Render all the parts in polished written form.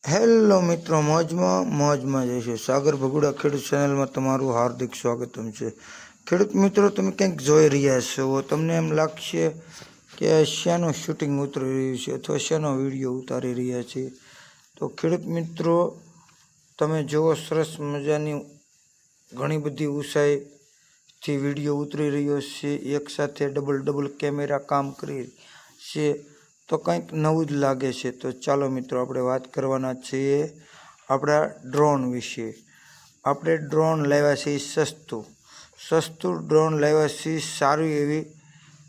Hello મિત્રો, મોજમાં જઈશું. સાગર ભગુડા ખેડૂત ચેનલમાં તમારું હાર્દિક સ્વાગતમ છે. ખેડૂત મિત્રો, તમે કંઈક જોઈ રહ્યા છો, તમને એમ લાગશે કે શાનું શૂટિંગ ઉતરી રહ્યું છે અથવા શાનો વિડીયો ઉતારી રહ્યા છે. તો ખેડૂત મિત્રો, તમે જુઓ, સરસ મજાની ઘણી બધી ઊંચાઈથી વિડીયો ઉતરી રહ્યો છે. એકસાથે ડબલ કેમેરા કામ કરી છે, તો કંઈક નવું જ લાગે છે. તો ચાલો મિત્રો, આપણે વાત કરવાના છીએ આપણા ડ્રોન વિશે. આપણે ડ્રોન લાવ્યા છીએ સસ્તું ડ્રોન લાવ્યા છીએ. સારી એવી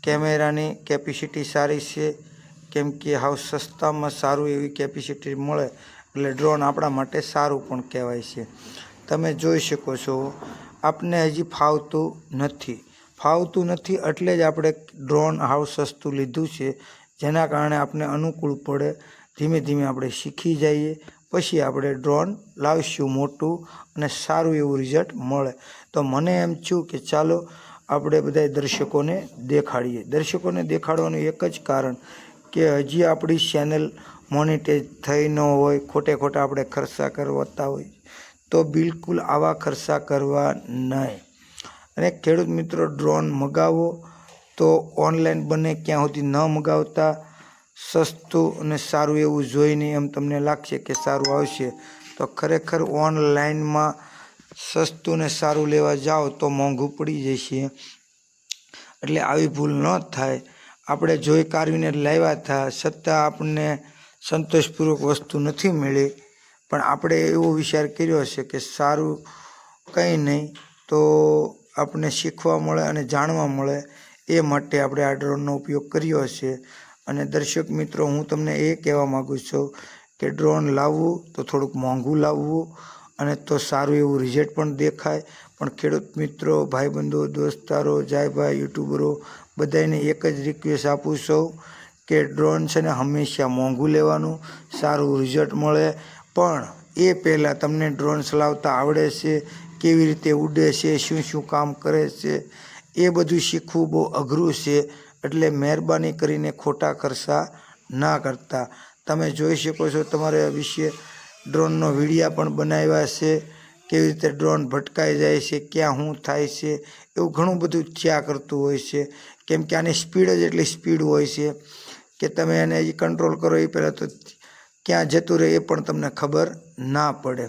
કેમેરાની કેપેસિટી સારી છે, કેમ કે હાવ સસ્તામાં સારું એવી કેપેસિટી મળે એટલે ડ્રોન આપણા માટે સારું પણ કહેવાય છે. તમે જોઈ શકો છો, આપને હજી ફાવતું નથી એટલે જ આપણે ડ્રોન હાવ સસ્તું લીધું છે, જેના કારણે આપણે અનુકૂળ પડે. ધીમે ધીમે આપણે શીખી જઈએ, પછી આપણે ડ્રોન લાવીશું મોટું અને સારું એવું રિઝલ્ટ મળે. તો મને એમ થયું કે ચાલો આપણે બધા દર્શકોને દેખાડીએ. દર્શકોને દેખાડવાનું એક જ કારણ કે હજી આપણી ચેનલ મોનિટાઈઝ થઈ ન હોય, ખોટા આપણે ખર્ચા કરવાતા હોય, તો બિલકુલ આવા ખર્ચા કરવા નહીં. અને ખેડૂત મિત્રો, ડ્રોન મગાવો તો ઓનલાઈન બને ક્યાં સુધી ન મગાવતા, સસ્તું અને સારું એવું જોઈને એમ તમને લાગશે કે સારું આવશે, તો ખરેખર ઓનલાઈનમાં સસ્તું ને સારું લેવા જાઓ તો મોંઘું પડી જશે. એટલે આવી ભૂલ ન થાય. આપણે જોઈ કાઢવીને લાવ્યા હતા, છતાં આપણને સંતોષપૂર્વક વસ્તુ નથી મળી, પણ આપણે એવો વિચાર કર્યો હશે કે સારું કંઈ નહીં, તો આપણને શીખવા મળે અને જાણવા મળે, એ માટે આપણે આ ડ્રોનનો ઉપયોગ કર્યો હશે. અને દર્શક મિત્રો, હું તમને એ કહેવા માગું છું કે ડ્રોન લાવવું તો થોડુંક મોંઘું લાવવું, અને તો સારું એવું રિઝલ્ટ પણ દેખાય. પણ ખેડૂત મિત્રો, ભાઈબંધો, દોસ્તારો, જાયભાઈ, યુટ્યુબરો, બધાને એક જ રિક્વેસ્ટ આપું છું કે ડ્રોન છે ને હંમેશા મોંઘું લેવાનું, સારું રિઝલ્ટ મળે. પણ એ પહેલાં તમને ડ્રોન ચલાવતા આવડે છે, કેવી રીતે ઉડે છે, શું કામ કરે છે, એ બધું શીખવું બહુ અઘરું છે. એટલે મહેરબાની કરીને ખોટા ખર્ચા ના કરતા. તમે જોઈ શકો છો, તમારા વિશે ડ્રોનનો વિડીયા પણ બનાવ્યા છે, કેવી રીતે ડ્રોન ભટકાઈ જાય છે, ક્યાં શું થાય છે, એવું ઘણું બધું થયા કરતું હોય છે. કેમ કે આની સ્પીડ જ એટલી સ્પીડ હોય છે કે તમે એને હજી કંટ્રોલ કરો એ પહેલાં તો ક્યાં જતું રહે એ પણ તમને ખબર ના પડે.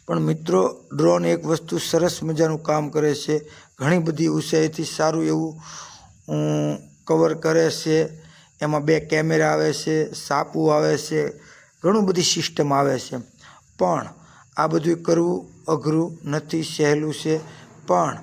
પણ મિત્રો, ડ્રોન એક વસ્તુ સરસ મજાનું કામ કરે છે. ઘણી બધી ઊંચાઈથી સારું એવું કવર કરે છે. એમાં 2 કેમેરા આવે છે, સાપુ આવે છે, ઘણું બધી સિસ્ટમ આવે છે. પણ આ બધું કરવું અઘરું નથી, સહેલું છે. પણ